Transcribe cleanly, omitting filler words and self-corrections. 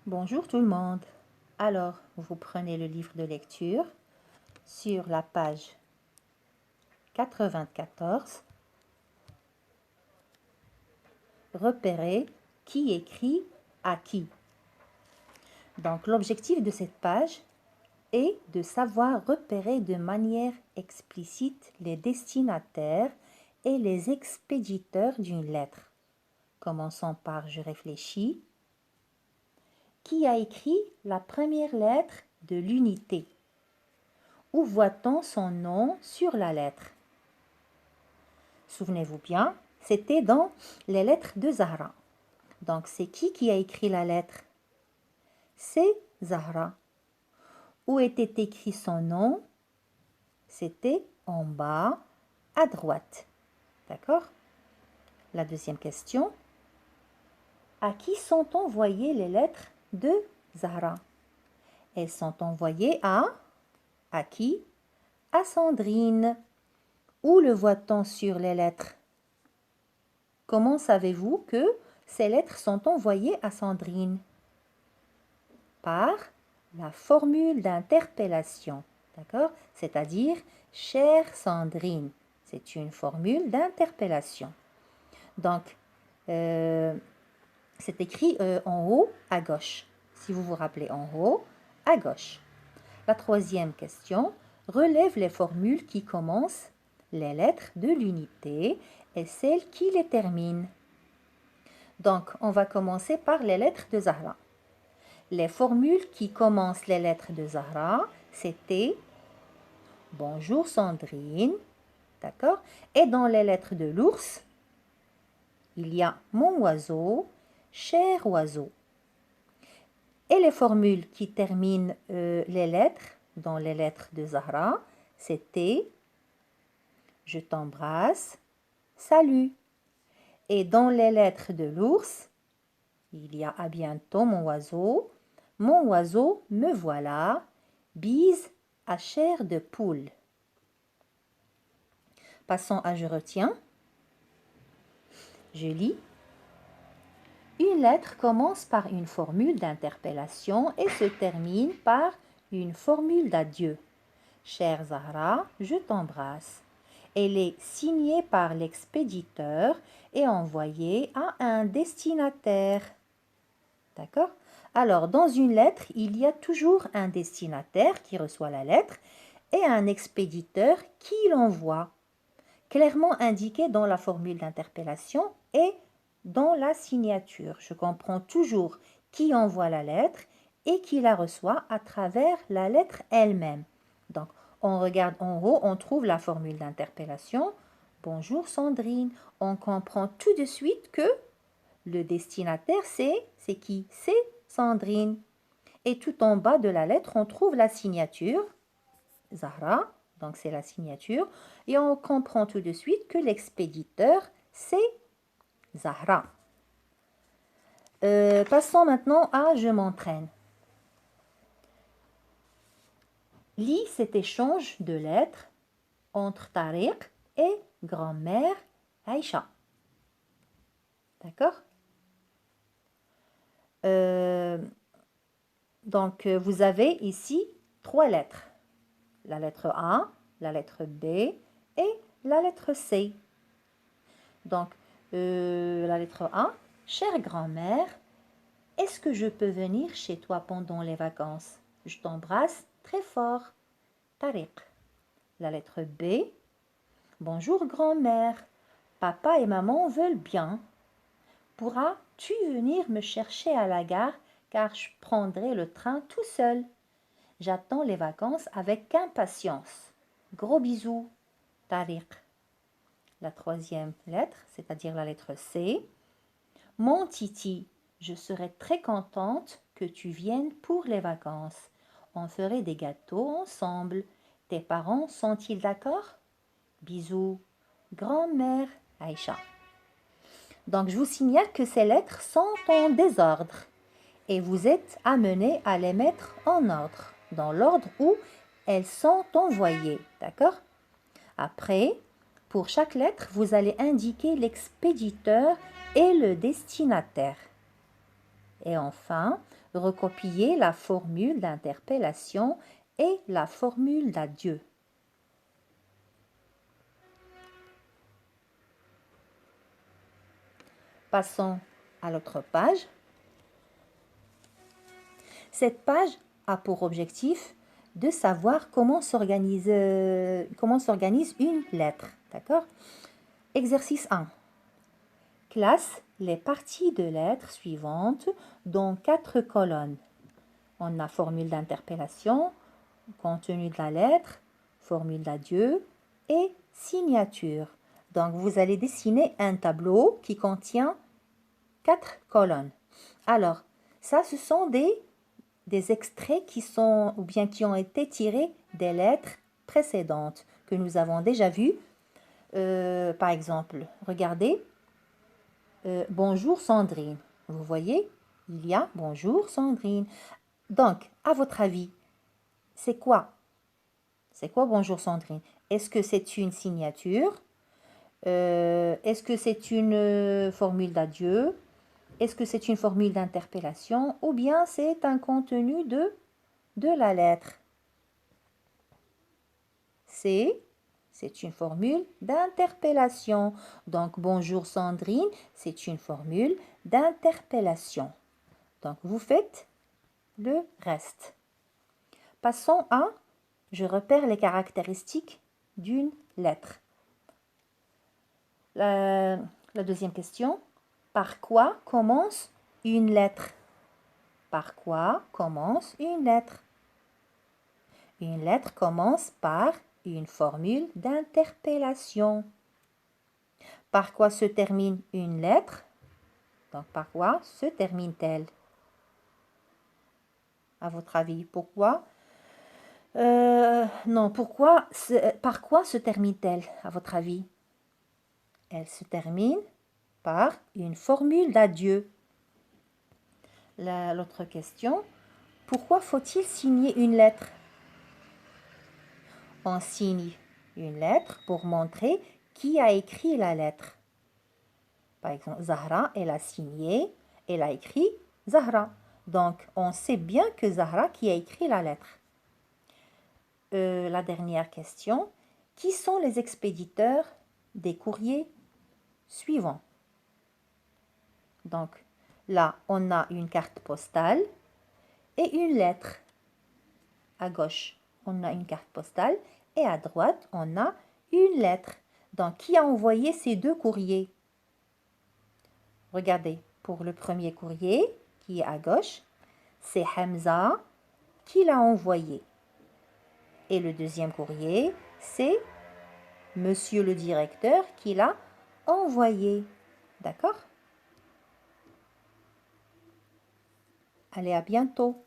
Bonjour tout le monde. Alors, vous prenez le livre de lecture sur la page 94. Repérez qui écrit à qui. Donc, l'objectif de cette page est de savoir repérer de manière explicite les destinataires et les expéditeurs d'une lettre. Commençons par je réfléchis. Qui a écrit la première lettre de l'unité? Où voit-on son nom sur la lettre? Souvenez-vous bien, c'était dans les lettres de Zahra. Donc, c'est qui a écrit la lettre? C'est Zahra. Où était écrit son nom? C'était en bas, à droite. D'accord? La deuxième question. À qui sont envoyées les lettres de Zahra? Elles sont envoyées à qui? À Sandrine. Où le voit-on sur les lettres? Comment savez-vous que ces lettres sont envoyées à Sandrine? Par la formule d'interpellation, d'accord? C'est-à-dire, chère Sandrine, c'est une formule d'interpellation. Donc, c'est écrit en haut à gauche. Si vous vous rappelez, en haut à gauche. La troisième question, relève les formules qui commencent les lettres de l'unité et celles qui les terminent. Donc, on va commencer par les lettres de Zahra. Les formules qui commencent les lettres de Zahra, c'était bonjour Sandrine, d'accord? Et dans les lettres de l'ours, il y a mon oiseau, cher oiseau. Et les formules qui terminent les lettres, dans les lettres de Zahra, c'était je t'embrasse, salut. Et dans les lettres de l'ours, il y a à bientôt mon oiseau, me voilà, bise à chair de poule. Passons à je retiens. Je lis. Une lettre commence par une formule d'interpellation et se termine par une formule d'adieu. Chère Zahra, je t'embrasse. Elle est signée par l'expéditeur et envoyée à un destinataire. D'accord? Alors, dans une lettre, il y a toujours un destinataire qui reçoit la lettre et un expéditeur qui l'envoie, clairement indiqué dans la formule d'interpellation et dans la signature. Je comprends toujours qui envoie la lettre et qui la reçoit à travers la lettre elle-même. Donc, on regarde en haut, on trouve la formule d'interpellation. Bonjour Sandrine. On comprend tout de suite que le destinataire, c'est qui? C'est Sandrine. Et tout en bas de la lettre, on trouve la signature, Zahra, donc c'est la signature. Et on comprend tout de suite que l'expéditeur, c'est Zahra. Passons maintenant à je m'entraîne. Lis cet échange de lettres entre Tariq et grand-mère Aïcha. D'accord? Donc, vous avez ici 3 lettres. La lettre A, la lettre B et la lettre C. Donc, la lettre A, chère grand-mère, est-ce que je peux venir chez toi pendant les vacances? Je t'embrasse très fort. Tariq. La lettre B, bonjour grand-mère, papa et maman veulent bien. Pourras-tu venir me chercher à la gare car je prendrai le train tout seul? J'attends les vacances avec impatience. Gros bisous, Tariq. La troisième lettre, c'est-à-dire la lettre C. Mon Titi, je serai très contente que tu viennes pour les vacances. On ferait des gâteaux ensemble. Tes parents sont-ils d'accord? Bisous, grand-mère Aïcha. Donc, je vous signale que ces lettres sont en désordre et vous êtes amenés à les mettre en ordre, dans l'ordre où elles sont envoyées. D'accord? Après, pour chaque lettre, vous allez indiquer l'expéditeur et le destinataire. Et enfin, recopiez la formule d'interpellation et la formule d'adieu. Passons à l'autre page. Cette page a pour objectif de savoir comment s'organise une lettre. D'accord? Exercice 1. Classe les parties de lettres suivantes dans 4 colonnes. On a formule d'interpellation, contenu de la lettre, formule d'adieu et signature. Donc, vous allez dessiner un tableau qui contient 4 colonnes. Alors, ça, ce sont des extraits qui sont ou bien qui ont été tirés des lettres précédentes que nous avons déjà vues. Par exemple, regardez, bonjour Sandrine. Vous voyez, il y a bonjour Sandrine. Donc, à votre avis, c'est quoi? C'est quoi bonjour Sandrine? Est-ce que c'est une signature? Est-ce que c'est une formule d'adieu? Est-ce que c'est une formule d'interpellation? Ou bien c'est un contenu de la lettre? C'est une formule d'interpellation. Donc, bonjour Sandrine, c'est une formule d'interpellation. Donc, vous faites le reste. Passons à, je repère les caractéristiques d'une lettre. La deuxième question, par quoi commence une lettre? Par quoi commence une lettre? Une lettre commence par une formule d'interpellation. Par quoi se termine une lettre? Donc, par quoi se termine-t-elle? À votre avis, pourquoi? Non, par quoi se termine-t-elle, à votre avis? Elle se termine par une formule d'adieu. L'autre question, pourquoi faut-il signer une lettre? On signe une lettre pour montrer qui a écrit la lettre. Par exemple, Zahra, elle a signé, elle a écrit Zahra. Donc, on sait bien que Zahra qui a écrit la lettre. La dernière question, qui sont les expéditeurs des courriers suivants? Donc, là, on a une carte postale et une lettre. À gauche, on a une carte postale et à droite, on a une lettre. Donc, qui a envoyé ces deux courriers? Regardez, pour le premier courrier qui est à gauche, c'est Hamza qui l'a envoyé. Et le deuxième courrier, c'est Monsieur le directeur qui l'a envoyé. D'accord? Allez, à bientôt.